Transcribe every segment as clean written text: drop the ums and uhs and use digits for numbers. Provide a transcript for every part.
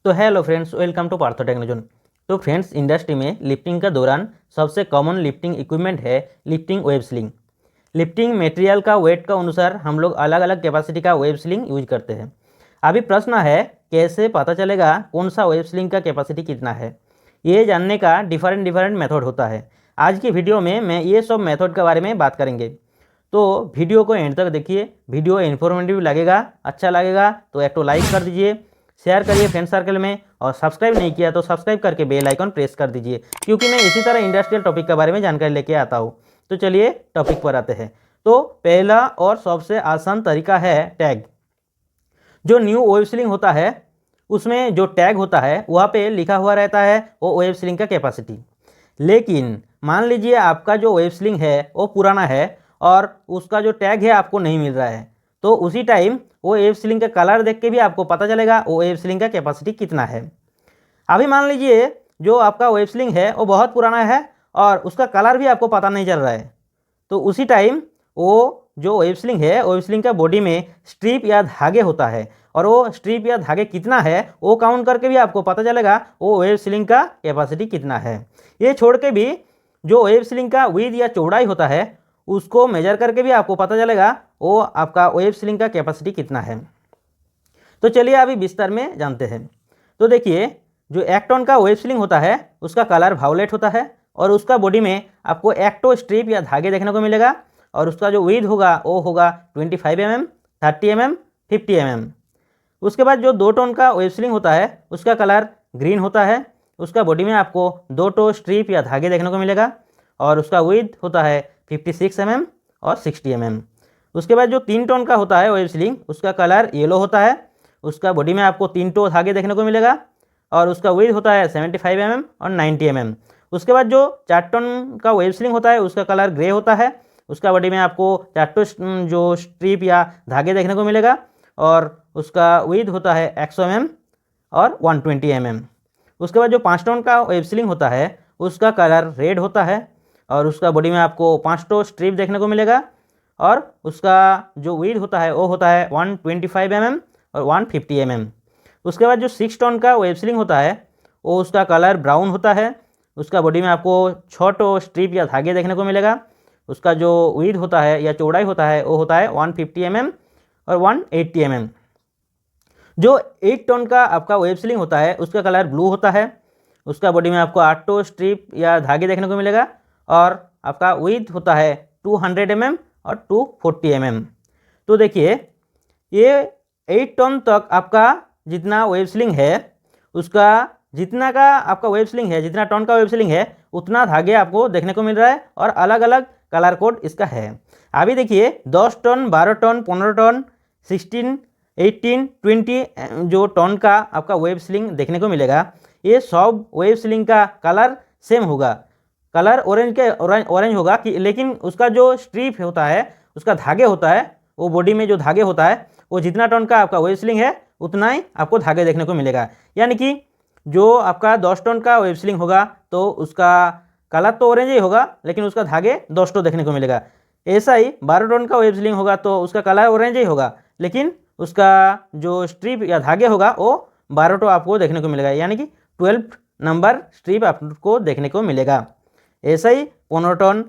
तो hello friends, welcome to Partho Technozone. तो friends, industry में लिफ्टिंग के दौरान सबसे कॉमन लिफ्टिंग इक्विपमेंट है lifting web sling. Lifting material का वेट का अनुसार हम लोग अलग अलग कैपेसिटी का वेब स्लिंग यूज करते हैं। अभी प्रश्न है, कैसे पता चलेगा कौन सा वेब स्लिंग का कैपेसिटी कितना है। ये जानने का डिफरेंट मेथड होता है। आज की वीडियो में मैं ये सब मेथड के बारे में बात करेंगे, तो वीडियो को एंड तक देखिए। वीडियो इन्फॉर्मेटिव लगेगा, अच्छा लगेगा तो एक तो लाइक कर दीजिए, शेयर करिए फ्रेंड सर्कल में, और सब्सक्राइब नहीं किया तो सब्सक्राइब करके बेल आइकन प्रेस कर दीजिए, क्योंकि मैं इसी तरह इंडस्ट्रियल टॉपिक के बारे में जानकारी लेके आता हूँ। तो चलिए टॉपिक पर आते हैं। तो पहला और सबसे आसान तरीका है टैग। जो न्यू वेब स्लिंग होता है उसमें जो टैग होता है वहाँ पे लिखा हुआ रहता है वो वेब स्लिंग का कैपेसिटी। लेकिन मान लीजिए आपका जो वेब स्लिंग है वो पुराना है और उसका जो टैग है आपको नहीं मिल रहा है, तो उसी टाइम वो वेब स्लिंग का कलर देख के भी आपको पता चलेगा वो वेब स्लिंग का कैपेसिटी कितना है। अभी मान लीजिए जो आपका वेब स्लिंग है वो बहुत पुराना है और उसका कलर भी आपको पता नहीं चल रहा है, तो उसी टाइम वो जो वेब स्लिंग है वेब स्लिंग का बॉडी में स्ट्रिप या धागे होता है, और वो स्ट्रिप या धागे कितना है वो काउंट करके भी आपको पता चलेगा वो वेब स्लिंग का कैपेसिटी कितना है। ये छोड़ के भी जो वेब स्लिंग का विड्थ या चौड़ाई होता है उसको मेजर करके भी आपको पता चलेगा वो आपका वेब स्लिंग का कैपेसिटी कितना है। तो चलिए अभी विस्तार में जानते हैं। तो देखिए, जो एक टन का वेब स्लिंग होता है उसका कलर वायलेट होता है और उसका बॉडी में आपको एक तो स्ट्रिप या धागे देखने को मिलेगा, और उसका जो विड्थ होगा वो होगा 25 mm, 30 mm, 50 mm। उसके बाद जो 2 टन का वेब स्लिंग होता है उसका कलर ग्रीन होता है, उसका बॉडी में आपको 2 तो स्ट्रिप या धागे देखने को मिलेगा, और उसका विड्थ होता है 56 mm और 60 mm। उसके बाद जो 3 टन का होता है वेब स्लिंग उसका कलर येलो होता है, उसका बॉडी में आपको 3 तो धागे देखने को मिलेगा, और उसका विड्थ होता है 75 mm और 90 mm। उसके बाद जो 4 टन का वेब स्लिंग होता है उसका कलर ग्रे होता है, उसका बॉडी में आपको 4 तो जो स्ट्रिप या धागे देखने को मिलेगा, और उसका विड्थ होता है 100 mm और 120 mm। उसके बाद जो 5 टन का वेब स्लिंग होता है उसका कलर रेड होता है, और उसका बॉडी में आपको 5 तो स्ट्रिप देखने को मिलेगा, और उसका जो विड्थ होता है वो होता है 125 mm और 150 mm। उसके बाद जो 6 टन का वेब स्लिंग होता है वो उसका कलर ब्राउन होता है, उसका बॉडी में आपको 6 तो स्ट्रिप या धागे देखने को मिलेगा, उसका जो विड्थ होता है या चौड़ाई होता है वो होता है 150 mm और 180 mm। जो 8 टन का आपका वेब स्लिंग होता है उसका कलर ब्लू होता है, उसका बॉडी में आपको 8 तो स्ट्रिप या धागे देखने को मिलेगा, और आपका विड्थ होता है 200 mm और 240 mm। तो देखिए, ये 8 टन तक आपका जितना वेब स्लिंग है उसका जितना का आपका वेब स्लिंग है, जितना टन का वेब स्लिंग है उतना धागे आपको देखने को मिल रहा है, और अलग अलग कलर कोड इसका है। अभी देखिए 10 टन, 12 टन, 15 टन, 16, 18, 20 जो टन का आपका वेब स्लिंग देखने को मिलेगा, ये सब वेब स्लिंग का कलर सेम होगा, कलर ऑरेंज होगा कि, लेकिन उसका जो स्ट्रिप होता है उसका धागे होता है वो बॉडी में जो धागे होता है वो जितना टन का आपका वेब स्लिंग है उतना ही आपको धागे देखने को मिलेगा। यानी कि जो आपका 10 टन का वेब स्लिंग होगा तो उसका कलर तो ऑरेंज ही होगा, लेकिन उसका धागे 10 तो देखने को मिलेगा। ऐसा ही 12 टन का वेब स्लिंग होगा तो उसका कलर ऑरेंज ही होगा, लेकिन उसका जो स्ट्रिप या धागे होगा वो 12 तो आपको देखने को मिलेगा, यानी कि 12 नंबर स्ट्रिप आपको देखने को मिलेगा। ऐसा ही 15 टन,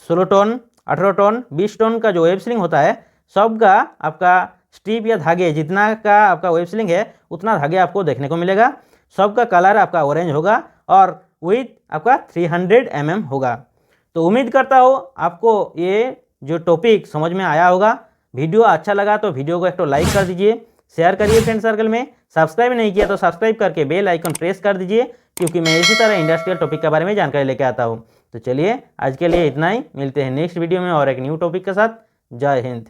16 टन, 18 टन, 20 टन का जो वेब स्लिंग होता है सबका आपका स्ट्रिप या धागे जितना का आपका वेब स्लिंग है उतना धागे आपको देखने को मिलेगा, सबका कलर आपका ऑरेंज होगा, और विड्थ आपका 300 mm होगा। तो उम्मीद करता हूँ आपको ये जो टॉपिक समझ में आया होगा। वीडियो अच्छा लगा तो वीडियो को एक तो लाइक कर दीजिए, शेयर करिए फ्रेंड सर्कल में, सब्सक्राइब नहीं किया तो सब्सक्राइब करके बेल आइकन प्रेस कर दीजिए, क्योंकि मैं इसी तरह इंडस्ट्रियल टॉपिक के बारे में जानकारी लेके आता हूँ। तो चलिए आज के लिए इतना ही, मिलते हैं नेक्स्ट वीडियो में और एक न्यू टॉपिक के साथ। जय हिंद।